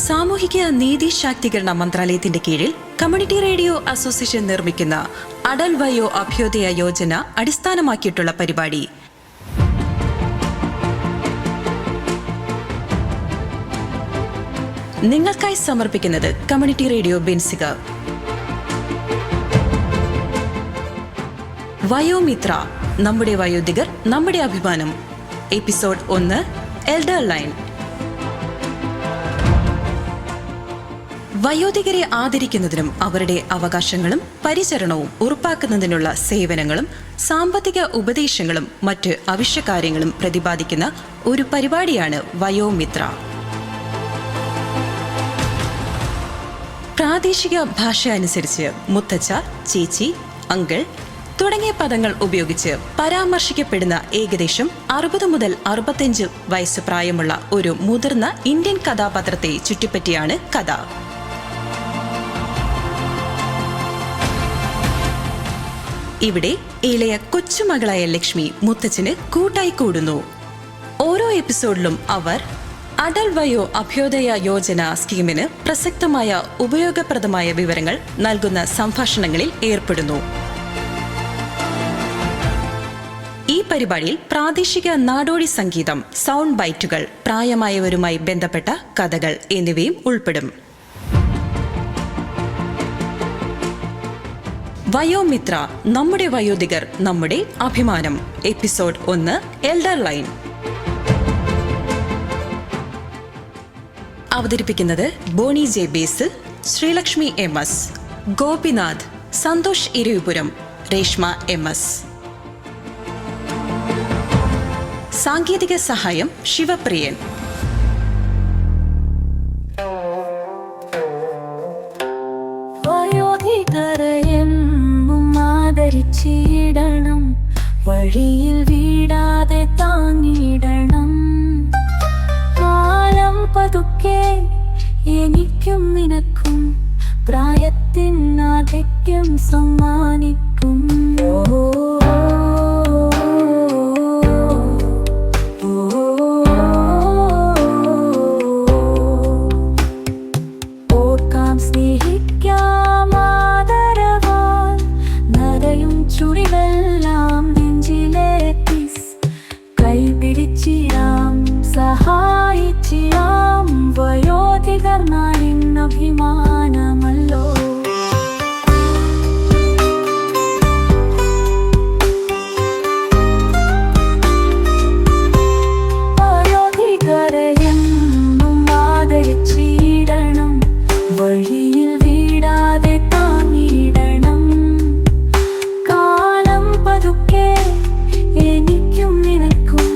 സാമൂഹിക നീതി ശാക്തീകരണ മന്ത്രാലയത്തിന്റെ കീഴിൽ കമ്മ്യൂണിറ്റി റേഡിയോ അസോസിയേഷൻ നിർമ്മിക്കുന്ന അടൽ വയോ അഭ്യോദയ യോജന അടിസ്ഥാനമാക്കിയിട്ടുള്ള പരിപാടി നിങ്ങൾക്കായി സമർപ്പിക്കുന്നത് കമ്മ്യൂണിറ്റി റേഡിയോ ബെൻസിക. വയോമിത്ര, നമ്മുടെ വയോധികർ നമ്മുടെ അഭിമാനം. Episode 1, elder line. വയോധികരെ ആദരിക്കുന്നതിനും അവരുടെ അവകാശങ്ങളും പരിചരണവും ഉറപ്പാക്കുന്നതിനുള്ള സേവനങ്ങളും സാമ്പത്തിക ഉപദേശങ്ങളും മറ്റ് അവശ്യകാര്യങ്ങളും പ്രതിപാദിക്കുന്ന ഒരു പരിപാടിയാണ് വയോമിത്ര. പ്രാദേശിക ഭാഷ അനുസരിച്ച് മുത്തച്ഛ, ചേച്ചി, അങ്കിൾ തുടങ്ങിയ പദങ്ങൾ ഉപയോഗിച്ച് പരാമർശിക്കപ്പെടുന്ന ഏകദേശം 60 മുതൽ 65 വയസ്സ് പ്രായമുള്ള ഒരു മുതിർന്ന ഇന്ത്യൻ കഥാപാത്രത്തെ ചുറ്റിപ്പറ്റിയാണ് കഥ. ഇവിടെ ഇളയ കൊച്ചുമകളായ ലക്ഷ്മി മുത്തച്ഛന് കൂട്ടായി കൂടുന്നു. ഓരോ എപ്പിസോഡിലും അവർ അടൽ വയോ അഭ്യോദയ യോജന സ്കീമിന് പ്രസക്തമായ ഉപയോഗപ്രദമായ വിവരങ്ങൾ നൽകുന്ന സംഭാഷണങ്ങളിൽ ഏർപ്പെടുന്നു. ഈ പരിപാടിയിൽ പ്രാദേശിക നാടോടി സംഗീതം, സൗണ്ട് ബൈറ്റുകൾ, പ്രായമായവരുമായി ബന്ധപ്പെട്ട കഥകൾ എന്നിവയും ഉൾപ്പെടും. വയോമിത്ര, നമ്മുടെ വയോധികർ നമ്മുടെ അഭിമാനം. Episode 1, elder line. അവതരിപ്പിക്കുന്നത് ബോണി ജെ ബേസ്, ശ്രീലക്ഷ്മി MS, ഗോപിനാഥ്, സന്തോഷ് ഇരവിപുരം, രേഷ്മ MS. സാങ്കേതിക സഹായം ശിവപ്രിയൻ. ിടണം വഴിയിൽ വീടാതെ താങ്ങിടണം. കാലം പതുക്കെ എനിക്കും നിനക്കും പ്രായത്തിനാധിക്യം സമ്മാനിക്കും. ഓർക്കാം, സ്നേഹിക്കാം, ആദരവാൽ നരയും ചുടിവെല്ലാം നെഞ്ചിലേറ്റി കൈപിടിച്ചിടാം, സഹായിച്ചിടാം. വയോധികർ നാടിൻ അഭിമാനമല്ലോ. വയോധികരെ എന്നും ആദരിച്ചിടണം, വഴിയിൽ വീടാതെ താങ്ങിടണം. കാലം പതുക്കെ എനിക്കും നിനക്കും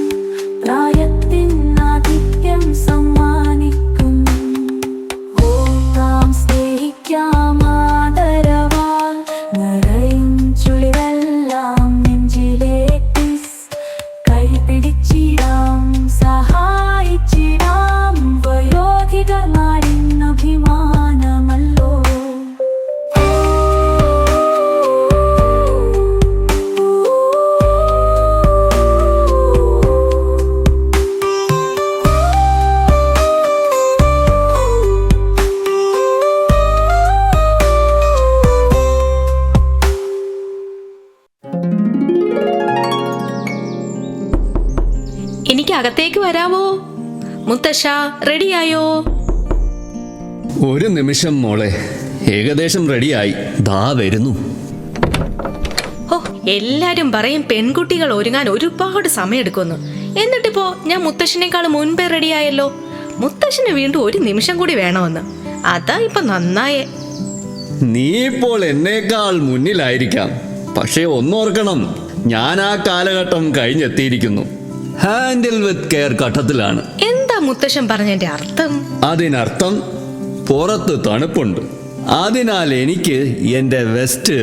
പ്രായത്തിനാധിക്യം സമ്മാനിക്കും. ഓർക്കാം, സ്നേഹിക്കാം, ആദരവാൽ നിറയും ചുളിവെല്ലാം നെഞ്ചിലേറ്റി കൈപിടിച്ചിടാം, സഹായിച്ചിടാം. വയോധികർ നാടിൻ അഭിമാനമല്ലോ. എനിക്ക് അകത്തേക്ക് വരാമോ? മുത്തശ്ശ, റെഡിയായോ? ഒരു നിമിഷം മോളെ, ഏകദേശം റെഡിയായി, ദാ വരുന്നു. ഓ, എല്ലാരും പറയും പെൺകുട്ടികൾ ഒരുങ്ങാൻ ഒരുപാട് സമയമെടുക്കുന്നു. എന്നിട്ടിപ്പോ ഞാൻ മുത്തശ്ശനേക്കാൾ മുൻപേ റെഡിയായല്ലോ. മുത്തശ്ശന് വീണ്ടും ഒരു നിമിഷം കൂടി വേണമെന്ന്. അതാ ഇപ്പൊ നന്നായേ. നീ ഇപ്പോൾ എന്നേക്കാൾ മുന്നിലായിരിക്കാം, പക്ഷേ ഒന്നോർക്കണം, ഞാൻ ആ കാലഘട്ടം കഴിഞ്ഞെത്തിയിരിക്കുന്നു. ഹാൻഡിൽ വിത്ത് കെയർ ഘട്ടത്തിലാണ്. എന്താ മുത്തശ്ശൻ പറഞ്ഞതിന്റെ അർത്ഥം? അതിനർത്ഥം പുറത്ത് തണുപ്പുണ്ട്, അതിനാൽ എനിക്ക് എൻ്റെ വെസ്റ്റ്,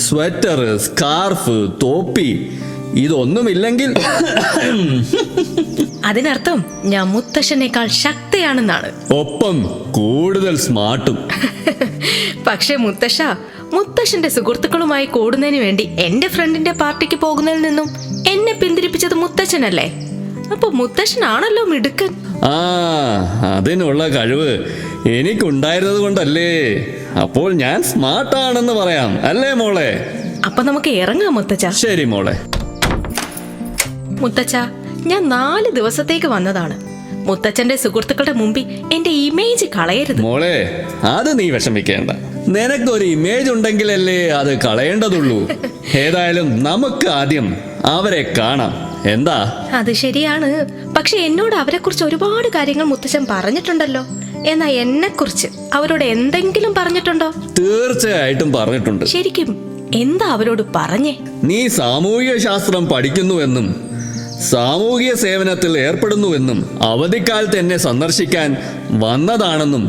സ്വെറ്റർ, സ്കാർഫ്, തോപ്പി ഇതൊന്നുമില്ലെങ്കിൽ അതിനർത്ഥം ഞാൻ മുത്തശ്ശനേക്കാൾ ശക്തിയാണെന്നാണ്. ഒപ്പം കൂടുതൽ സ്മാർട്ടും. പക്ഷെ മുത്തശ്ശ, മുത്തശ്ശന്റെ സുഹൃത്തുക്കളുമായി കൂടുന്നതിന് വേണ്ടി എന്റെ ഫ്രണ്ടിന്റെ പാർട്ടിക്ക് പോകുന്നതിൽ നിന്നും എന്നെ പിന്തിരിപ്പിച്ചത് മുത്തച്ഛനല്ലേ? അപ്പൊ മുത്തശ്ശനാണല്ലോ മിടുക്കൻ. ആ, അതിനുള്ള കഴിവ് എനിക്കുണ്ടായിരുന്നത് കൊണ്ടല്ലേ അപ്പോൾ ഞാൻ സ്മാർട്ടാണെന്ന് പറയാം, അല്ലേ മോളെ? അപ്പൊ നമുക്ക് ഇറങ്ങാം മുത്തച്ഛ. ശരി മോളെ. മുത്തച്ഛ, ഞാൻ 4 ദിവസത്തേക്ക് വന്നതാണ്. മുത്തച്ഛന്റെ സുഹൃത്തുക്കളുടെ മുമ്പിൽ എന്റെ ഇമേജ് കളയരുത്. മോളെ, അത് നീ വിഷമിക്കേണ്ട. നിനക്കൊരു ഇമേജ് ഉണ്ടെങ്കിലല്ലേ അത് കളയേണ്ടതുള്ളൂ. ഏതായാലും നമുക്ക് ആദ്യം അവരെ കാണാം, എന്താ? അത് ശരിയാണ്. പക്ഷെ എന്നോട് അവരെ കുറിച്ച് ഒരുപാട് കാര്യങ്ങൾ മുത്തച്ഛൻ പറഞ്ഞിട്ടുണ്ടല്ലോ. എന്നാ എന്നെ കുറിച്ച് അവരോട് എന്തെങ്കിലും പറഞ്ഞിട്ടുണ്ടോ? തീർച്ചയായിട്ടും പറഞ്ഞിട്ടുണ്ട്. ശരിക്കും എന്താ അവരോട് പറഞ്ഞേ? നീ സാമൂഹിക ശാസ്ത്രം പഠിക്കുന്നുവെന്നും സാമൂഹിക സേവനത്തിൽ ഏർപ്പെടുന്നുവെന്നും അവധിക്കാലത്ത് എന്നെ സന്ദർശിക്കാൻ വന്നതാണെന്നും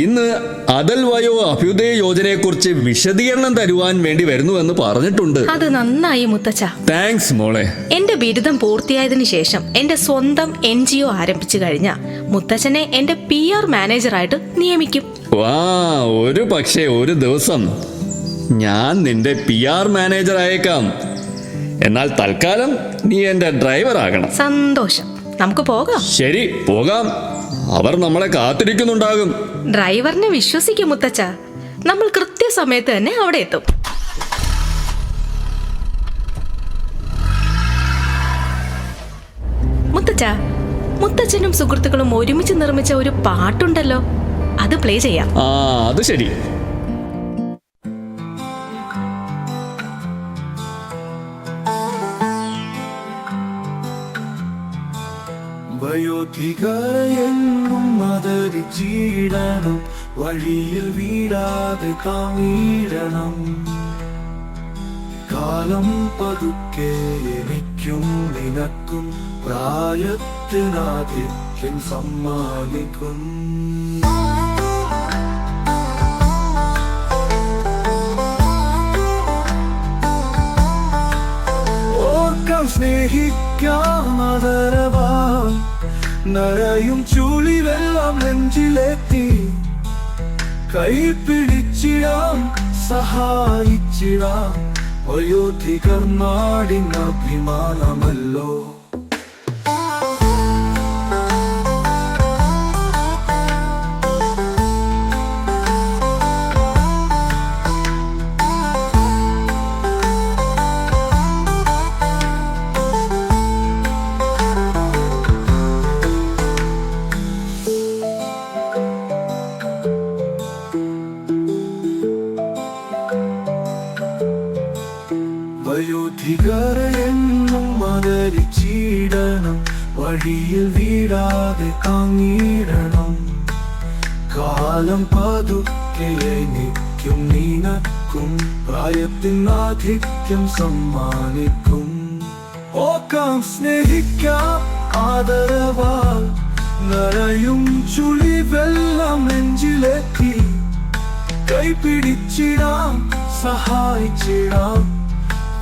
ഇന്ന് അടൽ വയോ അഭ്യുദയ യോജനയെക്കുറിച്ച് വിശദീകരണം തരുവാൻ വേണ്ടി വരുന്നുവെന്ന് പറഞ്ഞിട്ടുണ്ട്. അത് നന്നായി മുത്തച്ഛ. താങ്ക്സ് മോളെ. എന്റെ ബിരുദം പൂർത്തിയായതിനു ശേഷം എന്റെ സ്വന്തം NGO ആരംഭിച്ചു കഴിഞ്ഞ മുത്തച്ഛനെ എന്റെ PR മാനേജറായിട്ട് നിയമിക്കും. ഒരു പക്ഷേ ഒരു ദിവസം ഞാൻ നിന്റെ PR മാനേജർ ആയേക്കാം. എന്നാൽ തൽക്കാലം നീ എന്റെ ഡ്രൈവർ ആകണം. സന്തോഷം. നമുക്ക് പോകാം. ശരി, പോകാം. അവർ നമ്മളെ കാത്തിരിക്കുന്നുണ്ടാകും. ഡ്രൈവറിനെ വിശ്വസിക്കും മുത്തച്ഛ. നമ്മൾ കൃത്യസമയത്ത് തന്നെ അവിടെ എത്തും. മുത്തച്ഛ, മുത്തച്ഛനും സുഹൃത്തുക്കളും ഒരുമിച്ച് നിർമ്മിച്ച ഒരു പാട്ടുണ്ടല്ലോ, അത് പ്ലേ ചെയ്യാം. അത് ശരി. വയോധികയെന്നും ആദരിച്ചിടണം, വഴിയിൽ വീഴാതെ കാണിടണം. കാലം പതുക്കെ എനിക്കും നിനക്കും പ്രായത്തിനാധിക്യം സമ്മാനിക്കും. ഓർക്കാം സ്നേഹിക്കാം ആദരവാൽ, നരയും ചുളിവെല്ലാം നെഞ്ചിലെത്തി. കൈപിടിച്ചിടാം, സഹായിച്ചിടാം, വയോധികർ നാടിൻ അഭിമാനമല്ലോ. വയോധികരെന്നും ആദരിച്ചിടണം, വഴിയിൽ വീഴാതെ താങ്ങിടണം. കാലം പതുക്കെ എനിക്കും നിനക്കും പ്രായത്തിനാധിക്യം സമ്മാനിക്കും. ഓക്കാം സ്നേഹിക്കാം ആദരവാൽ, നരയും ചുളിവെല്ലാം നെഞ്ചിലെത്തി. കൈപിടിച്ചിടാം, സഹായിച്ചിടാം,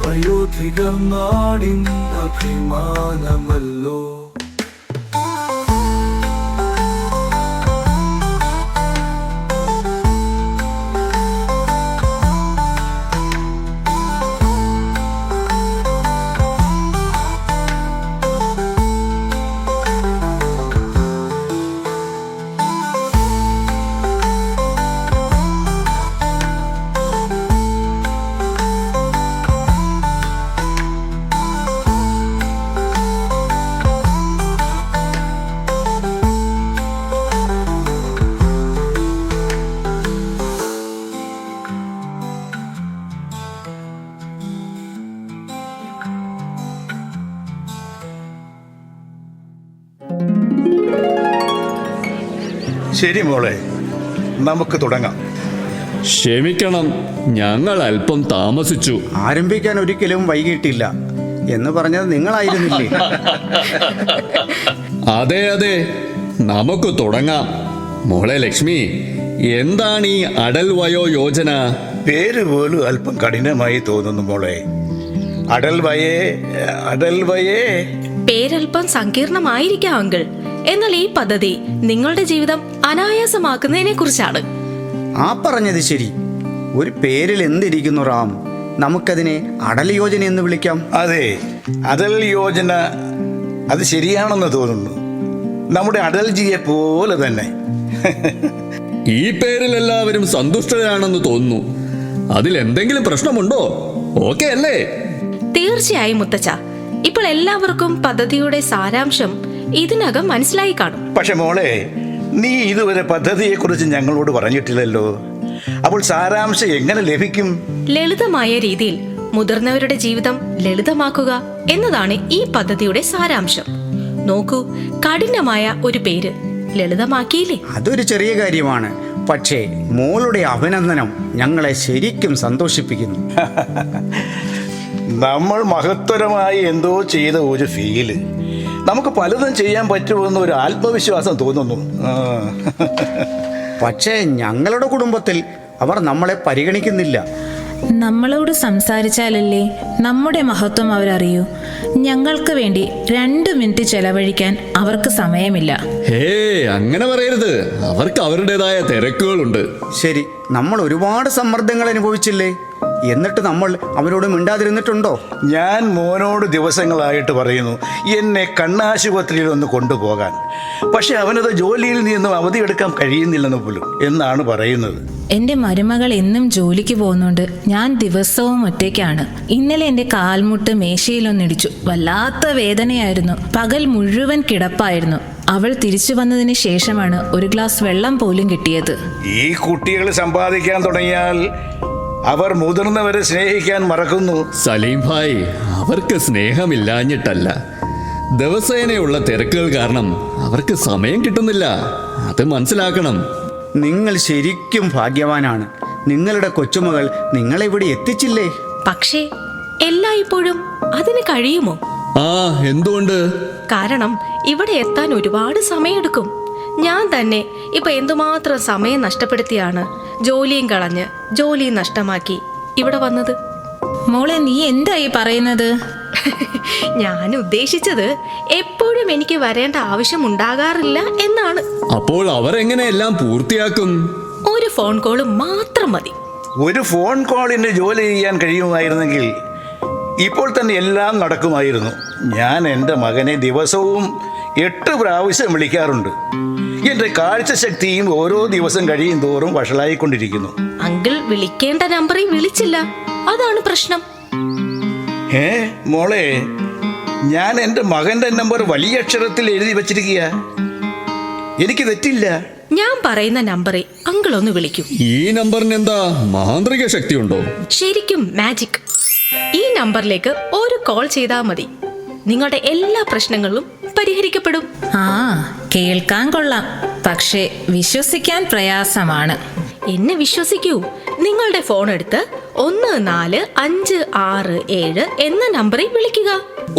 വയോധികർ നാടിൻ അഭിമാനമല്ലോ. ശരി മോളെ, നമുക്ക് തുടങ്ങാം. ക്ഷമിക്കണം, ഞങ്ങൾ അല്പം താമസിച്ചു. ആരംഭിക്കാൻ ഒരിക്കലും വൈകിട്ടില്ല എന്ന് പറഞ്ഞത് നിങ്ങളായിരുന്നില്ലേ? അതെ അതെ, നമുക്ക് തുടങ്ങാം. മോളെ ലക്ഷ്മി, എന്താണ് ഈ അടൽ വയോ യോജന? പേര് പോലും അല്പം കഠിനമായി തോന്നുന്നു മോളെ. അടൽ വയേ. പേരൽപ്പം സങ്കീർണമായിരിക്കാം അങ്കിൾ. എന്നാൽ ഈ പദ്ധതി നിങ്ങളുടെ ജീവിതം അനായാസമാക്കുന്നതിനെ കുറിച്ചാണ്. ആ പറഞ്ഞത് ശരി. ഒരു പേരിൽ എന്തിരിക്കുന്നു റാം? നമുക്കതിനെ അടൽ യോജന എന്ന് വിളിക്കാം. അതെ, അടൽ യോജന അത് ശരിയാണെന്ന് തോന്നുന്നു. നമ്മുടെ അടൽജിയെ പോലെ തന്നെ. ഈ പേരിൽ എല്ലാവരും സന്തുഷ്ടരാണെന്ന് തോന്നുന്നു. അതിൽ എന്തെങ്കിലും പ്രശ്നമുണ്ടോ? ഓക്കെ അല്ലേ? തീർച്ചയായും മുത്തച്ഛ, ഇപ്പോൾ എല്ലാവർക്കും പദ്ധതിയുടെ സാരാംശം ഇതിനകം മനസ്സിലായി കാണും. പക്ഷെ മോളെ, നീ ഇതുവരെ പദ്ധതിയെക്കുറിച്ച് ഞങ്ങളോട് പറഞ്ഞിട്ടില്ലല്ലോ. അപ്പോൾ സാരാംശം എങ്ങനെ ലഭിക്കും? ലളിതമായ രീതിയിൽ മുതിർന്നവരുടെ ജീവിതം ലളിതമാക്കുക എന്നതാണ് ഈ പദ്ധതിയുടെ സാരാംശം. നോക്കൂ, കഠിനമായ ഒരു പേര് ലളിതമാക്കിയില്ലേ? അതൊരു ചെറിയ കാര്യമാണ്. പക്ഷേ മോളുടെ അഭിനന്ദനം ഞങ്ങളെ ശരിക്കും സന്തോഷിപ്പിക്കുന്നു. നമ്മൾ മഹത്തരമായി എന്തോ ചെയ്ത ഒരു ഫീല്. നമുക്ക് പലതും ചെയ്യാൻ പറ്റുമെന്ന് ഒരു ആത്മവിശ്വാസം തോന്നുന്നു. പക്ഷേ ഞങ്ങളുടെ കുടുംബത്തിൽ അവർ നമ്മളെ പരിഗണിക്കുന്നില്ല. നമ്മളോട് സംസാരിച്ചാലല്ലേ നമ്മുടെ മഹത്വം അവരറിയൂ. ഞങ്ങൾക്ക് വേണ്ടി 2 മിനിറ്റ് ചെലവഴിക്കാൻ അവർക്ക് സമയമില്ല. ഹേ, അങ്ങനെ പറയരുത്. അവർക്ക് അവരുടേതായ തിരക്കുകളുണ്ട്. ശരി, നമ്മൾ ഒരുപാട് സമ്മർദ്ദങ്ങൾ അനുഭവിച്ചില്ലേ? എന്നിട്ട് നമ്മൾ അവരോട് മിണ്ടാതിരുന്നിട്ടുണ്ടോ? ഞാൻ മോനോട് ദിവസങ്ങളായിട്ട് പറയുന്നു എന്നെ കണ്ണാശുപത്രിയിൽ ഒന്ന് കൊണ്ടുപോകാൻ. പക്ഷെ അവനത് ജോലിയിൽ നിന്നും അവധിയെടുക്കാൻ കഴിയുന്നില്ലെന്ന് പോലും എന്നാണ് പറയുന്നത്. എൻ്റെ മരുമകൾ എന്നും ജോലിക്ക് പോകുന്നുണ്ട്. ഞാൻ ദിവസവും ഒറ്റയ്ക്കാണ്. ഇന്നലെ എൻ്റെ കാൽമുട്ട് മേശയിലൊന്നിടിച്ചു. വല്ലാത്ത വേദനയായിരുന്നു. പകൽ മുഴുവൻ കിടപ്പായിരുന്നു. അവൾ തിരിച്ചു വന്നതിന് ശേഷമാണ് ഒരു ഗ്ലാസ് വെള്ളം പോലും കിട്ടിയത്. ഈ കുട്ടികൾ സമ്പാദിക്കാൻ തുടങ്ങിയാൽ അവർ മുതിർന്നവരെ സ്നേഹിക്കാൻ മറക്കുന്നു. സലീം ഭായ്, അവർക്ക് സ്നേഹമില്ലാഞ്ഞിട്ടല്ല, ദിവസേനയുള്ള തിരക്കുകൾ കാരണം അവർക്ക് സമയം കിട്ടുന്നില്ല. അത് മനസ്സിലാക്കണം. നിങ്ങൾ ശരിക്കും ഭാഗ്യവാനാണ്. നിങ്ങളുടെ കൊച്ചുമകൾ നിങ്ങളെ ഇവിടെ എത്തിച്ചില്ലേ? പക്ഷേ എല്ലായ്പ്പോഴും അതിന് കഴിയുമോ? എന്തുകൊണ്ട്? കാരണം ഇവിടെ എത്താൻ ഒരുപാട് സമയമെടുക്കും. ഞാൻ തന്നെ ഇപ്പൊ എന്തുമാത്രം സമയം നഷ്ടപ്പെടുത്തിയാണ് ജോലിയും കളഞ്ഞ് ജോലിയും നഷ്ടമാക്കി ഇവിടെ വന്നത്. മോളെ, നീ എന്തായി പറയുന്നത്? ഞാൻ ഉദ്ദേശിച്ചത് എപ്പോഴും എനിക്ക് വരേണ്ട ആവശ്യം ഉണ്ടാകാറില്ല എന്നാണ്. അപ്പോൾ അവരെങ്ങനെ എല്ലാം പൂർത്തിയാക്കും? ഒരു ഫോൺ കോള് മാത്രം മതി. ഒരു ഫോൺ കോളിന് ജോലി ചെയ്യാൻ കഴിയുമായിരുന്നെങ്കിൽ ഇപ്പോൾ തന്നെ എല്ലാം നടക്കുമായിരുന്നു. ഞാൻ എൻ്റെ മകനെ ദിവസവും 8 പ്രാവശ്യം വിളിക്കാറുണ്ട്. എൻ്റെ കാഴ്ചശക്തിയും ഓരോ ദിവസം കഴിയും തോറും വഷളായിക്കൊണ്ടിരിക്കുന്നു. അങ്കിൾ വിളിക്കേണ്ട നമ്പറിൽ വിളിച്ചില്ല, അതാണ് പ്രശ്നം. മോളെ, ഞാൻ എൻ്റെ മകൻ്റെ നമ്പർ വലിയ അക്ഷരത്തിൽ എഴുതി വച്ചിരിക്കുക. എനിക്ക് തെറ്റില്ല. ഞാൻ പറയുന്ന നമ്പറിൽ അങ്കിൾ ഒന്ന് വിളിക്കൂ. ഈ നമ്പറിന് എന്താ മാന്ത്രിക ശക്തിയുണ്ടോ? ശരിക്കും മാജിക്. ഈ നമ്പറിലേക്ക് ഒരു കോൾ ചെയ്താൽ മതി. നിങ്ങളുടെ എല്ലാ പ്രശ്നങ്ങളും പരിഹരിക്കപ്പെടും. കേൾക്കാൻ കൊള്ളാം, പക്ഷേ വിശ്വസിക്കാൻ പ്രയാസമാണ്. എന്നെ വിശ്വസിക്കൂ. നിങ്ങളുടെ ഫോൺ എടുത്ത് 14567 എന്ന നമ്പറിൽ വിളിക്കുക.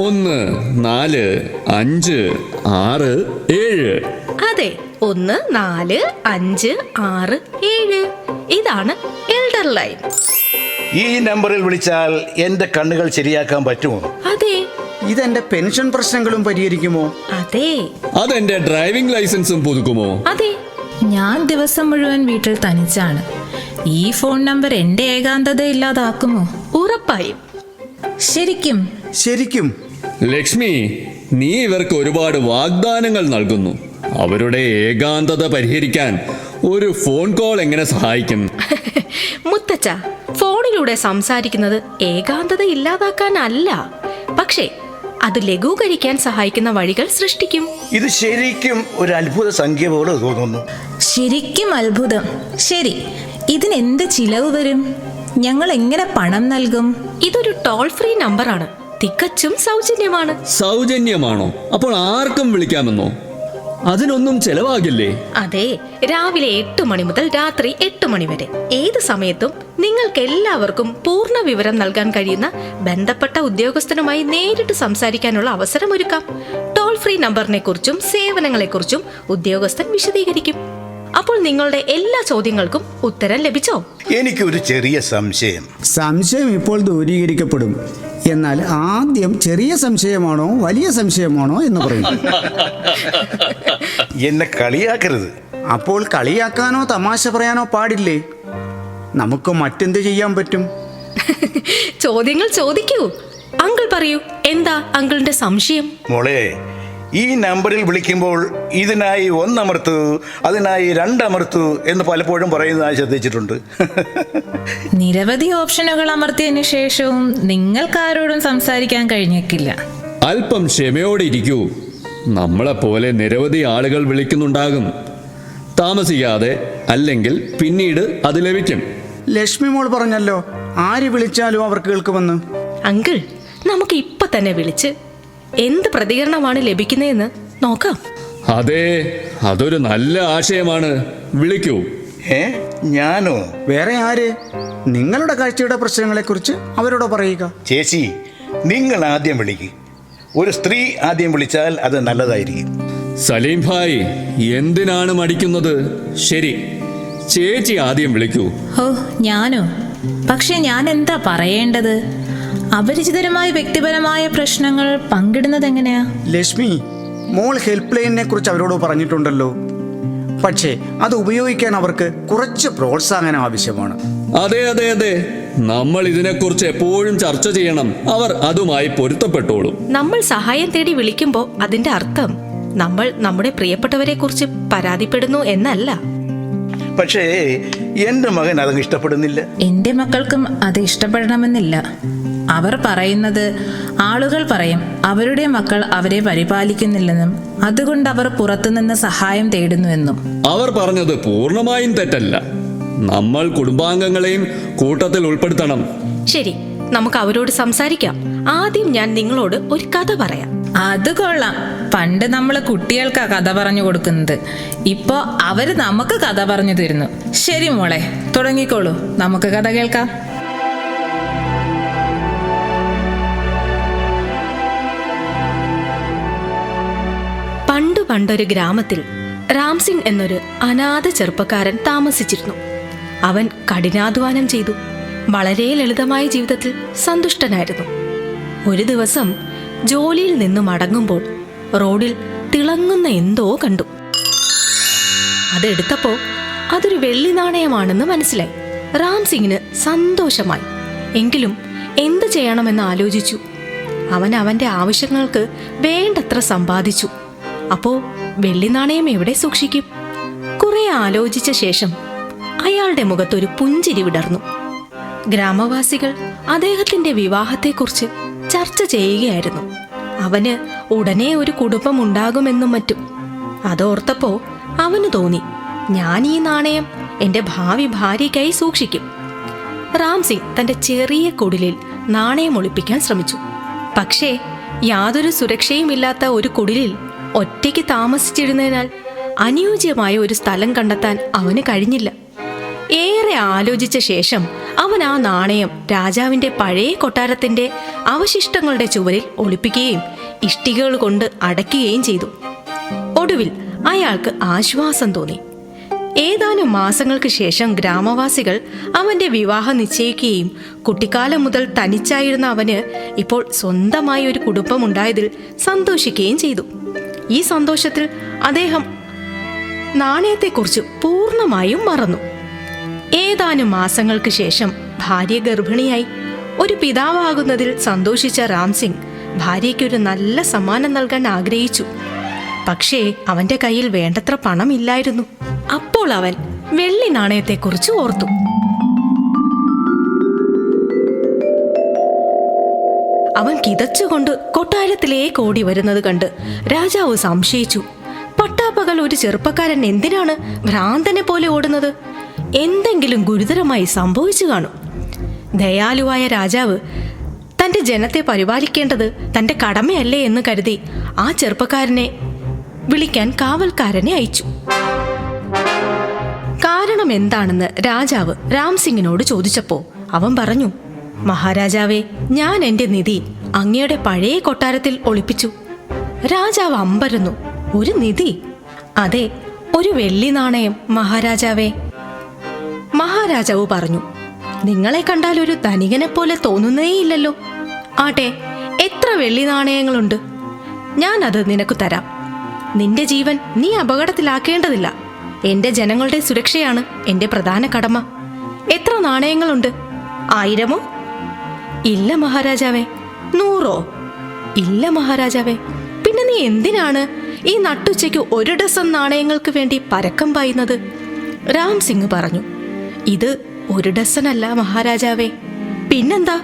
14567. അതെ, 14567. ഇതാണ് എൽഡർ ലൈൻ. ഈ നമ്പറിൽ വിളിച്ചാൽ എൻ്റെ കണ്ണുകൾ ശരിയാക്കാൻ പറ്റുമോ? അതെ. ഇതെന്റെ പെൻഷൻ പ്രശ്നങ്ങളും പരിഹരിക്കുമോ? അതെ. അതെന്റെ ഡ്രൈവിംഗ് ലൈസൻസും പുതുക്കുമോ? അതെ. ഞാൻ ദിവസം മുഴുവൻ വീട്ടിൽ തനിച്ചാണ്. ഈ ഫോൺ നമ്പർ എൻ്റെ ഏകാന്തത ഇല്ലാതാക്കുമോ? ഉറപ്പായും. ശരിക്കും? ശരിക്കും. ലക്ഷ്മി, നീ ഇവർക്ക് ഒരുപാട് വാഗ്ദാനങ്ങൾ നൽകുന്നു. അവരുടെ ഏകാന്തത പരിഹരിക്കാൻ ഒരു ഫോൺ കോൾ എങ്ങനെ സഹായിക്കും? മുത്തച്ഛ, ഫോണിലൂടെ സംസാരിക്കുന്നത് ഏകാന്തത ഇല്ലാതാക്കാനല്ല, പക്ഷേ അത് ലഘൂകരിക്കാൻ സഹായിക്കുന്ന വഴികൾ സൃഷ്ടിക്കും. ഇത് ശരിക്കും ഒരു അത്ഭുത സംഖ്യ പോലെ തോന്നുന്നു. ശരിക്കും അത്ഭുതം. ശരി, ഇതിനെന്ത് ചിലവ് വരും? ഞങ്ങൾ എങ്ങനെ പണം നൽകും? ഇതൊരു ടോൾ ഫ്രീ നമ്പറാണ്. തികച്ചും സൗജന്യമാണ്. സൗജന്യമാണോ? അപ്പോൾ ആർക്കും വിളിക്കാമെന്നോ? അതിനൊന്നും ചെലവാകില്ലേ? അതെ, രാവിലെ 8 മണി മുതൽ രാത്രി 8 മണി വരെ ഏത് സമയത്തും നിങ്ങൾക്ക് എല്ലാവർക്കും പൂർണ്ണ വിവരം നൽകാൻ കഴിയുന്ന ബന്ധപ്പെട്ട ഉദ്യോഗസ്ഥനുമായി നേരിട്ട് സംസാരിക്കാനുള്ള അവസരം ഒരുക്കാം. ടോൾ ഫ്രീ നമ്പറിനെ കുറിച്ചും സേവനങ്ങളെക്കുറിച്ചും ഉദ്യോഗസ്ഥൻ വിശദീകരിക്കും. അപ്പോൾ നിങ്ങളുടെ എല്ലാ ചോദ്യങ്ങൾക്കും ഉത്തരം ലഭിച്ചോ? എനിക്കൊരു ചെറിയ സംശയം ഇപ്പോൾ ദൂരീകരിക്കപ്പെടും. എന്നാൽ ആദ്യം ചെറിയ സംശയമാണോ വലിയ സംശയമാണോ എന്ന് പറയും. എന്നെ കളിയാക്കരുത്. അപ്പോൾ കളിയാക്കാനോ തമാശ പറയാനോ പാടില്ലേ? നമുക്ക് മറ്റെന്ത് ചെയ്യാൻ പറ്റും? ചോദ്യങ്ങൾ ചോദിക്കൂ. അങ്കിൾ പറയൂ, എന്താ അങ്കിളിന്റെ സംശയം? മോളെ, ഈ നമ്പറിൽ വിളിക്കുമ്പോൾ ഇതിനായി 1 അമർത്തു, അതിനായി 2 അമർത്തു എന്ന് പലപ്പോഴും പറയുന്നതായി ശ്രദ്ധിച്ചിട്ടുണ്ട്. നിരവധി ഓപ്ഷനുകൾ അമർത്തിയതിനു ശേഷവും നിങ്ങൾക്കാരോടും സംസാരിക്കാൻ കഴിഞ്ഞേക്കില്ല. അല്പം ക്ഷമയോടെ ഇരിക്കൂ. നമ്മളെപ്പോലെ നിരവധി ആളുകൾ വിളിക്കുന്നുണ്ടാകും. താമസിക്കാതെ, അല്ലെങ്കിൽ പിന്നീട് അത് ലഭിക്കും. ലക്ഷ്മി മോൾ പറഞ്ഞല്ലോ, ആര് വിളിച്ചാലും അവർ കേൾക്കുമെന്ന്. അങ്കിൾ, നമുക്ക് ഇപ്പൊ തന്നെ വിളിച്ച് എന്ത് പ്രതികരണമാണ് ലഭിക്കുന്നതെന്ന് നോക്കാം. അതെ, അതൊരു നല്ല ആശയമാണ്. വിളിക്കൂ. ഞാനോ? വേറെ ആര്? നിങ്ങളുടെ കാഴ്ചയുടെ പ്രശ്നങ്ങളെക്കുറിച്ച് അവരോട് പറയുക. ചേച്ചി, നിങ്ങൾ ആദ്യം വിളിക്ക്. ഒരു സ്ത്രീ ആദ്യം വിളിച്ചാൽ അത് നല്ലതായിരിക്കും. സലീം ഭായ്, എന്തിനാണ് മടിക്കുന്നത്? ശരി, ചേച്ചി ആദ്യം വിളിക്കൂ. ഓ, ഞാനോ? പക്ഷെ ഞാൻ എന്താ പറയേണ്ടത്? അപരിചിതരുമായ വ്യക്തിപരമായ പ്രശ്നങ്ങൾ പങ്കിടുന്നത് എങ്ങനെയാ? ലക്ഷ്മി മോൾ ഹെൽപ്പ് ലൈനിനെ കുറിച്ച് അവരോട് പറഞ്ഞിട്ടുണ്ടല്ലോ. പക്ഷേ അത് ഉപയോഗിക്കാൻ അവർക്ക് കുറച്ച് പ്രോത്സാഹനം ആവശ്യമാണ്. അതെ അതെ അതെ, നമ്മൾ ഇതിനെക്കുറിച്ച് എപ്പോഴും ചർച്ച ചെയ്യണം. അവർ അതുമായി പൊരുത്തപ്പെട്ടോളും. നമ്മൾ സഹായം തേടി വിളിക്കുമ്പോൾ അതിന്റെ അർത്ഥം നമ്മൾ നമ്മുടെ പ്രിയപ്പെട്ടവരെ കുറിച്ച് പരാതിപ്പെടുന്നു എന്നല്ല. പക്ഷേ എൻ്റെ മകൻ അതങ്ങ് ഇഷ്ടപ്പെടുന്നില്ല. എൻ്റെ മക്കൾക്കും അത് ഇഷ്ടപ്പെടണമെന്നില്ല. അവർ പറയുന്നത്, ആളുകൾ പറയും അവരുടെ മക്കൾ അവരെ പരിപാലിക്കുന്നില്ലെന്നും അതുകൊണ്ട് അവർ പുറത്തുനിന്ന് സഹായം തേടുന്നുവെന്നും. അവർ പറഞ്ഞത് പൂർണ്ണമായും തെറ്റല്ല. നമ്മൾ കുടുംബാംഗങ്ങളെയും കൂട്ടത്തിൽ ഉൾപ്പെടുത്തണം. ശരി, നമുക്ക് അവരോട് സംസാരിക്കാം. ആദ്യം ഞാൻ നിങ്ങളോട് ഒരു കഥ പറയാം. അത് കൊള്ളാം. പണ്ട് നമ്മൾ കുട്ടികൾക്കാ കഥ പറഞ്ഞു കൊടുക്കുന്നത്. ഇപ്പോ അവര് നമുക്ക് കഥ പറഞ്ഞു തരുന്നു. ശരി മോളെ, തുടങ്ങിക്കോളൂ, നമുക്ക് കഥ കേൾക്കാം. പണ്ടൊരു ഗ്രാമത്തിൽ രാംസിംഗ് എന്നൊരു അനാഥ ചെറുപ്പക്കാരൻ താമസിച്ചിരുന്നു. അവൻ കഠിനാധ്വാനം ചെയ്തു. വളരെ ലളിതമായ ജീവിതത്തിൽ സന്തുഷ്ടനായിരുന്നു. ഒരു ദിവസം ജോലിയിൽ നിന്ന് മടങ്ങുമ്പോൾ റോഡിൽ തിളങ്ങുന്ന എന്തോ കണ്ടു. അതെടുത്തപ്പോ അതൊരു വെള്ളി നാണയമാണെന്ന് മനസ്സിലായി. രാംസിംഗിന് സന്തോഷമായി. എങ്കിലും എന്ത് ചെയ്യണമെന്ന് ആലോചിച്ചു. അവൻ അവന്റെ ആവശ്യങ്ങൾക്ക് വേണ്ടത്ര സമ്പാദിച്ചു. അപ്പോ വെള്ളി നാണയം എവിടെ സൂക്ഷിക്കും? കുറെ ആലോചിച്ച ശേഷം അയാളുടെ മുഖത്തൊരു പുഞ്ചിരി വിടർന്നു. ഗ്രാമവാസികൾ അദ്ദേഹത്തിന്റെ വിവാഹത്തെക്കുറിച്ച് ചർച്ച ചെയ്യുകയായിരുന്നു. അവന് ഉടനെ ഒരു കുടുംബം ഉണ്ടാകുമെന്നും മറ്റും. അതോർത്തപ്പോ അവന് തോന്നി, ഞാൻ ഈ നാണയം എന്റെ ഭാവി ഭാര്യയ്ക്കായി സൂക്ഷിക്കും. രാംസിംഗ് തന്റെ ചെറിയ കുടിലിൽ നാണയം ഒളിപ്പിക്കാൻ ശ്രമിച്ചു. പക്ഷേ യാതൊരു സുരക്ഷയുമില്ലാത്ത ഒരു കുടിലിൽ ഒറ്റയ്ക്ക് താമസിച്ചിരുന്നതിനാൽ അനുയോജ്യമായ ഒരു സ്ഥലം കണ്ടെത്താൻ അവന് കഴിഞ്ഞില്ല. ഏറെ ആലോചിച്ച ശേഷം അവൻ ആ നാണയം രാജാവിന്റെ പഴയ കൊട്ടാരത്തിന്റെ അവശിഷ്ടങ്ങളുടെ ചുവരിൽ ഒളിപ്പിക്കുകയും ഇഷ്ടികകൾ കൊണ്ട് അടയ്ക്കുകയും ചെയ്തു. ഒടുവിൽ അയാൾക്ക് ആശ്വാസം തോന്നി. ഏതാനും മാസങ്ങൾക്ക് ശേഷം ഗ്രാമവാസികൾ അവന്റെ വിവാഹം നിശ്ചയിക്കുകയും കുട്ടിക്കാലം മുതൽ തനിച്ചായിരുന്ന അവന് ഇപ്പോൾ സ്വന്തമായി ഒരു കുടുംബം ഉണ്ടായതിൽ സന്തോഷിക്കുകയും ചെയ്തു. ഈ സന്തോഷത്തിൽ അദ്ദേഹം നാണയത്തെക്കുറിച്ച് പൂർണ്ണമായും മറന്നു. ഏതാനും മാസങ്ങൾക്ക് ശേഷം ഭാര്യ ഗർഭിണിയായി. ഒരു പിതാവാകുന്നതിൽ സന്തോഷിച്ച രാംസിംഗ് ഭാര്യയ്ക്കൊരു നല്ല സമ്മാനം നൽകാൻ ആഗ്രഹിച്ചു. പക്ഷേ അവന്റെ കയ്യിൽ വേണ്ടത്ര പണമില്ലായിരുന്നു. അപ്പോൾ അവൻ വെള്ളി നാണയത്തെക്കുറിച്ച് ഓർത്തു. അവൻ കിതച്ചുകൊണ്ട് കൊട്ടാരത്തിലേക്ക് ഓടി വരുന്നത് കണ്ട് രാജാവ് സംശയിച്ചു. പട്ടാപ്പകൽ ഒരു ചെറുപ്പക്കാരൻ എന്തിനാണ് ഭ്രാന്തനെ പോലെ ഓടുന്നത്? എന്തെങ്കിലും ഗുരുതരമായി സംഭവിച്ചു കാണും. ദയാലുവായ രാജാവ് തന്റെ ജനത്തെ പരിപാലിക്കേണ്ടത് തന്റെ കടമയല്ലേ എന്ന് കരുതി ആ ചെറുപ്പക്കാരനെ വിളിക്കാൻ കാവൽക്കാരനെ അയച്ചു. കാരണം എന്താണെന്ന് രാജാവ് രാംസിംഗിനോട് ചോദിച്ചപ്പോ അവൻ പറഞ്ഞു, മഹാരാജാവേ, ഞാൻ എന്റെ നിധി അങ്ങയുടെ പഴയ കൊട്ടാരത്തിൽ ഒളിപ്പിച്ചു. രാജാവ് അമ്പരന്നു. ഒരു നിധി? അതെ, ഒരു വെള്ളി നാണയം മഹാരാജാവേ. മഹാരാജാവ് പറഞ്ഞു, നിങ്ങളെ കണ്ടാൽ ഒരു ധനികനെ പോലെ തോന്നുന്നേയില്ലല്ലോ. ആട്ടെ, എത്ര വെള്ളി നാണയങ്ങളുണ്ട്? ഞാൻ അത് നിനക്ക് തരാം. നിന്റെ ജീവൻ നീ അപകടത്തിലാക്കേണ്ടതില്ല. എന്റെ ജനങ്ങളുടെ സുരക്ഷയാണ് എന്റെ പ്രധാന കടമ. എത്ര നാണയങ്ങളുണ്ട്? 1000മോ? ഇല്ല മഹാരാജാവേ, 100? ഇല്ല മഹാരാജാവേ. പിന്നെ നീ എന്തിനാണ് ഈ നട്ടുച്ചയ്ക്ക് 1 ഡസൻ നാണയങ്ങൾക്ക് വേണ്ടി പരക്കം പായുന്നത്? രാം സിംഗ് പറഞ്ഞു. ഇത് 1 ഡസനല്ല മഹാരാജാവേ. പിന്നെന്താ?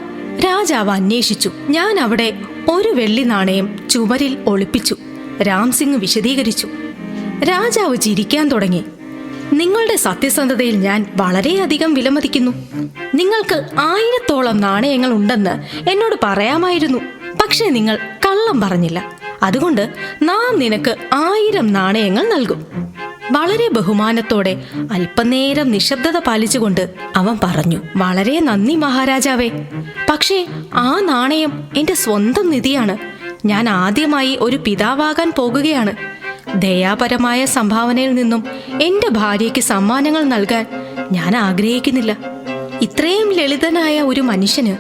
രാജാവ് അന്വേഷിച്ചു. ഞാൻ അവിടെ 1 വെള്ളി നാണയം ചുമരിൽ ഒളിപ്പിച്ചു, രാം സിംഗ് വിശദീകരിച്ചു. രാജാവ് ചിരിക്കാൻ തുടങ്ങി. നിങ്ങളുടെ സത്യസന്ധതയിൽ ഞാൻ വളരെയധികം വിലമതിക്കുന്നു. നിങ്ങൾക്ക് 1000-ഓളം നാണയങ്ങൾ ഉണ്ടെന്ന് എന്നോട് പറയാമായിരുന്നു. പക്ഷേ നിങ്ങൾ കള്ളം പറഞ്ഞില്ല. അതുകൊണ്ട് നാം നിനക്ക് 1000 നാണയങ്ങൾ നൽകും. വളരെ ബഹുമാനത്തോടെ അല്പനേരം നിശബ്ദത പാലിച്ചുകൊണ്ട് അവൻ പറഞ്ഞു. വളരെ നന്ദി മഹാരാജാവേ. പക്ഷേ ആ നാണയം എന്റെ സ്വന്തം നിധിയാണ്. ഞാൻ ആദ്യമായി ഒരു പിതാവാകാൻ പോകുകയാണ്. ദയാപരമായ സംഭാവനയിൽ നിന്നും എന്റെ ഭാര്യയ്ക്ക് സമ്മാനങ്ങൾ നൽകാൻ ഞാൻ ആഗ്രഹിക്കുന്നില്ല. ഇത്രയും ലളിതനായ ഒരു മനുഷ്യന്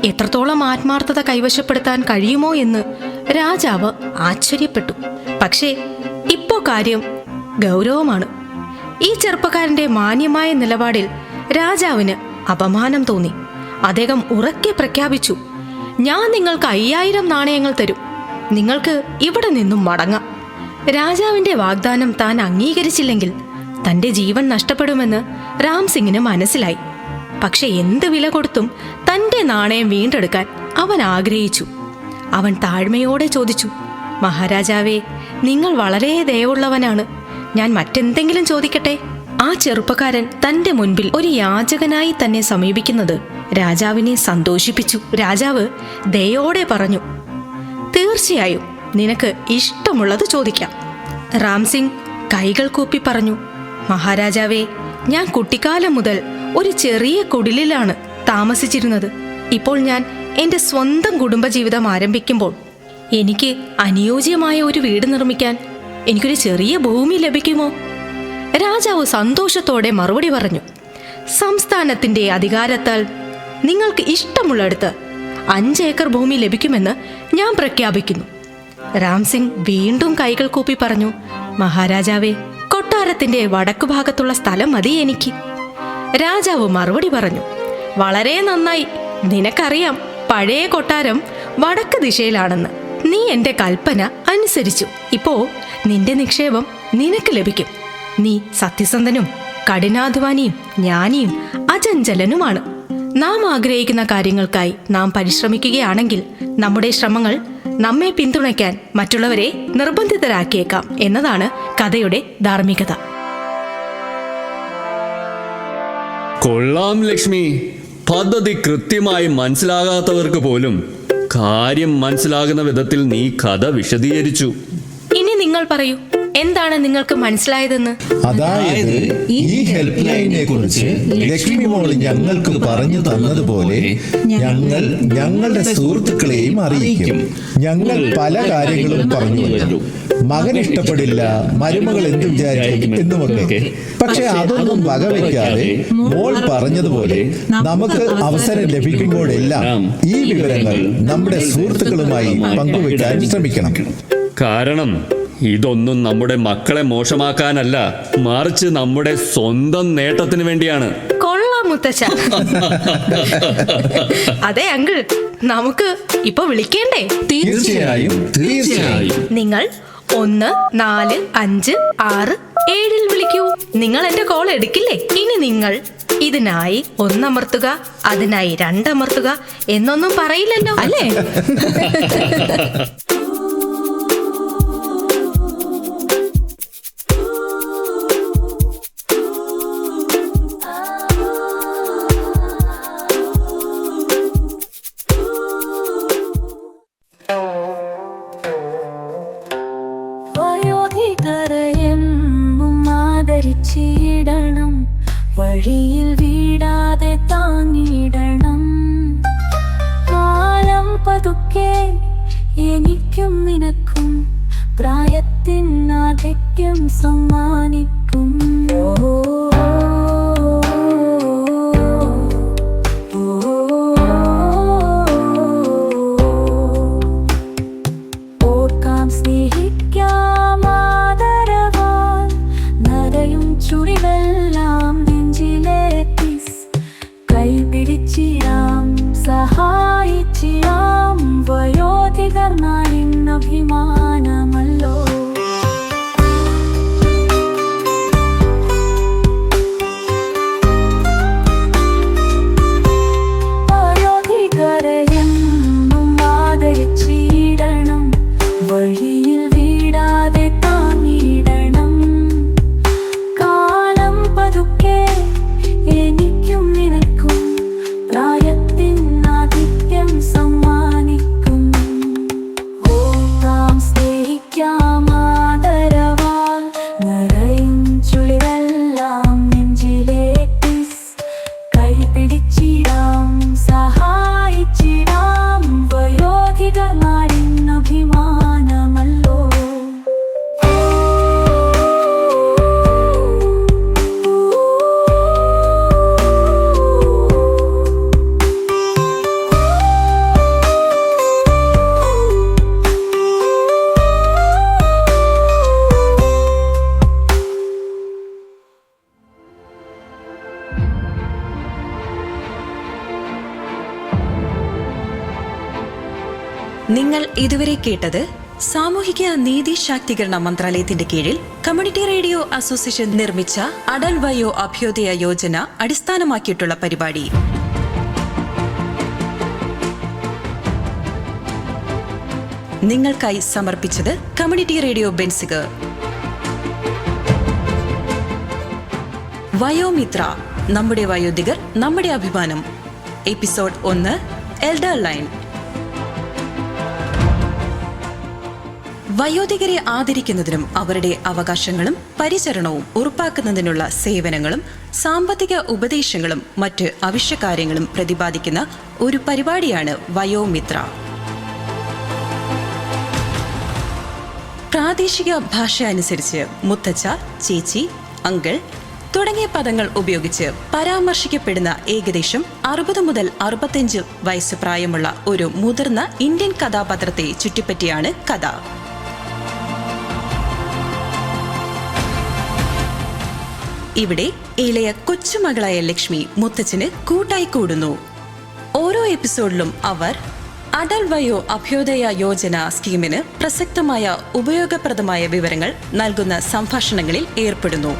എത്രത്തോളം ആത്മാർത്ഥത കൈവശപ്പെടുത്താൻ കഴിയുമോ എന്ന് രാജാവ് ആശ്ചര്യപ്പെട്ടു. പക്ഷേ ഇപ്പോ കാര്യം ഗൗരവമാണ്. ഈ ചെറുപ്പക്കാരന്റെ മാന്യമായ നിലപാടിൽ രാജാവിന് അപമാനം തോന്നി. അദ്ദേഹം ഉറക്കെ പ്രഖ്യാപിച്ചു, ഞാൻ നിങ്ങൾക്ക് 5000 നാണയങ്ങൾ തരും. നിങ്ങൾക്ക് ഇവിടെ നിന്നും മടങ്ങാം. രാജാവിന്റെ വാഗ്ദാനം താൻ അംഗീകരിച്ചില്ലെങ്കിൽ തന്റെ ജീവൻ നഷ്ടപ്പെടുമെന്ന് രാം സിംഗിന് മനസ്സിലായി. പക്ഷെ എന്ത് വില കൊടുത്തും തന്റെ നാണയം വീണ്ടെടുക്കാൻ അവൻ ആഗ്രഹിച്ചു. അവൻ താഴ്മയോടെ ചോദിച്ചു, മഹാരാജാവേ, നിങ്ങൾ വളരെ ദയവുള്ളവനാണ്. ഞാൻ മറ്റെന്തെങ്കിലും ചോദിക്കട്ടെ? ആ ചെറുപ്പക്കാരൻ തന്റെ മുൻപിൽ ഒരു യാചകനായി തന്നെ സമീപിക്കുന്നത് രാജാവിനെ സന്തോഷിപ്പിച്ചു. രാജാവ് ദയോടെ പറഞ്ഞു, തീർച്ചയായും നിനക്ക് ഇഷ്ടമുള്ളത് ചോദിക്കാം. രാം സിംഗ് കൈകൾ കൂപ്പി പറഞ്ഞു, മഹാരാജാവേ, ഞാൻ കുട്ടിക്കാലം മുതൽ ഒരു ചെറിയ കുടിലിലാണ് താമസിച്ചിരുന്നത്. ഇപ്പോൾ ഞാൻ എന്റെ സ്വന്തം കുടുംബജീവിതം ആരംഭിക്കുമ്പോൾ എനിക്ക് അനുയോജ്യമായ ഒരു വീട് നിർമ്മിക്കാൻ എനിക്കൊരു ചെറിയ ഭൂമി ലഭിക്കുമോ? രാജാവ് സന്തോഷത്തോടെ മറുപടി പറഞ്ഞു, സംസ്ഥാനത്തിന്റെ അധികാരത്താൽ നിങ്ങൾക്ക് ഇഷ്ടമുള്ളിടത്ത് 5 ഏക്കർ ഭൂമി ലഭിക്കുമെന്ന് ഞാൻ പ്രഖ്യാപിക്കുന്നു. രാം സിംഗ് വീണ്ടും കൈകൾ കൂപ്പി പറഞ്ഞു, മഹാരാജാവേ, കൊട്ടാരത്തിന്റെ വടക്കുഭാഗത്തുള്ള സ്ഥലം മതി എനിക്ക്. രാജാവ് മറുപടി പറഞ്ഞു, വളരെ നന്നായി. നിനക്കറിയാം പഴയ കൊട്ടാരം വടക്ക് ദിശയിലാണെന്ന്. നീ എന്റെ കൽപ്പന അനുസരിച്ചു. ഇപ്പോ നിന്റെ നിക്ഷേപം നിനക്ക് ലഭിക്കും. നീ സത്യസന്ധനും കഠിനാധ്വാനിയും ജ്ഞാനിയും അചഞ്ചലനുമാണ്. നാം ആഗ്രഹിക്കുന്ന കാര്യങ്ങൾക്കായി നാം പരിശ്രമിക്കുകയാണെങ്കിൽ നമ്മുടെ ശ്രമങ്ങൾ നമ്മെ പിന്തുണയ്ക്കാൻ മറ്റുള്ളവരെ നിർബന്ധിതരാക്കിയേക്കാം എന്നതാണ് കഥയുടെ ധാർമ്മികത. കൊള്ളാം ലക്ഷ്മി. പദ്ധതി കൃത്യമായി മനസ്സിലാകാത്തവർക്ക് പോലും കാര്യം മനസ്സിലാകുന്ന വിധത്തിൽ നീ കഥ വിശദീകരിച്ചു. ഇനി നിങ്ങൾ പറയൂ, എന്താണ് നിങ്ങൾക്ക് മനസ്സിലായതെന്ന്? അതായത് ഈ ഹെൽപ്പ് ലൈനിനെ കുറിച്ച് ലക്ഷ്മി മോൾ ഞങ്ങൾക്ക് പറഞ്ഞു തന്നതുപോലെ ഞങ്ങൾ ഞങ്ങളുടെ സുഹൃത്തുക്കളെയും അറിയിക്കും. ഞങ്ങൾ പല കാര്യങ്ങളും പറഞ്ഞു വന്നു. മകൻ ഇഷ്ടപ്പെടില്ല, മരുമകൾ എന്ത് വിചാരിക്കും എന്നുമൊക്കെ. പക്ഷെ അതൊന്നും വകവയ്ക്കാതെ മോൾ പറഞ്ഞതുപോലെ നമുക്ക് അവസരം ലഭിക്കുമ്പോഴെല്ലാം ഈ വിവരങ്ങൾ നമ്മുടെ സുഹൃത്തുക്കളുമായി പങ്കുവയ്ക്കാൻ ശ്രമിക്കണം. കാരണം ഇതൊന്നും നമ്മുടെ മക്കളെ മോശമാക്കാനല്ല, മറിച്ച് നമ്മുടെ സ്വന്തം നേട്ടത്തിന് വേണ്ടിയാണ്. കൊള്ളാം മുത്തച്ഛ. അതെ അങ്കിൾ, നമുക്ക് ഇപ്പൊ വിളിക്കേണ്ടേ? തീർച്ചയായും തീർച്ചയായും. നിങ്ങൾ 1 4 5 6 7 വിളിക്കൂ. നിങ്ങൾ എന്റെ കോൾ എടുക്കില്ലേ? ഇനി നിങ്ങൾ ഇതിനായി 1 അമർത്തുക, അതിനായി 2 അമർത്തുക എന്നൊന്നും പറയില്ലല്ലോ അല്ലേ? ആദരിച്ചിടണം, വഴിയിൽ വീടാതെ താങ്ങിടണം. കാലം പതുക്കെ എനിക്കും നിനക്കും പ്രായത്തിനാധിക്യം സമ്മാനിക്കും. ഓർക്കാം, സ്നേഹിക്കാം ആദരവാൽ, നരയും ചുടിവെല്ലാം നെഞ്ചിലേറ്റി കൈപിടിച്ചിടാം, സഹായിച്ചിടാം. നിങ്ങൾ ഇതുവരെ കേട്ടത് സാമൂഹിക നീതി ശാക്തീകരണ മന്ത്രാലയത്തിന്റെ കീഴിൽ കമ്മ്യൂണിറ്റി റേഡിയോ അസോസിയേഷൻ നിർമ്മിച്ച അടൽ വയോ അഭ്യോദയ യോജന അടിസ്ഥാനമാക്കിയിട്ടുള്ള പരിപാടി. നിങ്ങൾക്കായി സമർപ്പിച്ചത് കമ്മ്യൂണിറ്റി റേഡിയോ ബെൻസിഗർ. വയോമിത്ര, നമ്മുടെ വയോധികർ നമ്മുടെ അഭിമാനം. Episode 1, elder line. വയോധികരെ ആദരിക്കുന്നതിനും അവരുടെ അവകാശങ്ങളും പരിചരണവും ഉറപ്പാക്കുന്നതിനുള്ള സേവനങ്ങളും സാമ്പത്തിക ഉപദേശങ്ങളും മറ്റ് അവശ്യകാര്യങ്ങളും പ്രതിപാദിക്കുന്ന ഒരു പരിപാടിയാണ് വയോമിത്ര. പ്രാദേശിക ഭാഷ അനുസരിച്ച് മുത്തച്ഛ, ചേച്ചി, അങ്കിൾ തുടങ്ങിയ പദങ്ങൾ ഉപയോഗിച്ച് പരാമർശിക്കപ്പെടുന്ന ഏകദേശം 60 മുതൽ 65 വയസ്സ് പ്രായമുള്ള ഒരു മുതിർന്ന ഇന്ത്യൻ കഥാപാത്രത്തെ ചുറ്റിപ്പറ്റിയാണ് കഥ. ഇവിടെ ഇളയ കൊച്ചുമകളായ ലക്ഷ്മി മുത്തച്ഛന് കൂട്ടായി കൂടുന്നു. ഓരോ എപ്പിസോഡിലും അവർ അടൽ വയോ അഭ്യോദയ യോജന സ്കീമിന് പ്രസക്തമായ ഉപയോഗപ്രദമായ വിവരങ്ങൾ നൽകുന്ന സംഭാഷണങ്ങളിൽ ഏർപ്പെടുന്നു.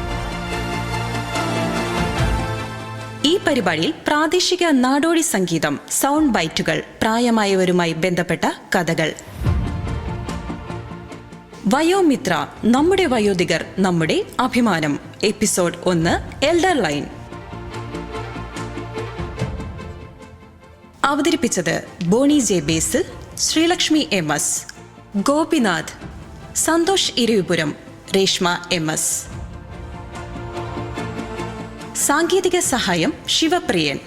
ഈ പരിപാടിയിൽ പ്രാദേശിക നാടോടി സംഗീതം, സൗണ്ട് ബൈറ്റുകൾ, പ്രായമായവരുമായി ബന്ധപ്പെട്ട കഥകൾ. വയോമിത്ര, നമ്മുടെ വയോധികർ നമ്മുടെ അഭിമാനം. Episode 1, elder line. അവതരിപ്പിച്ചത് ബോണി ജെ ബേസിൽ, ശ്രീലക്ഷ്മി MS, ഗോപിനാഥ്, സന്തോഷ് ഇരവിപുരം, രേഷ്മ MS. സാങ്കേതിക സഹായം ശിവപ്രിയൻ.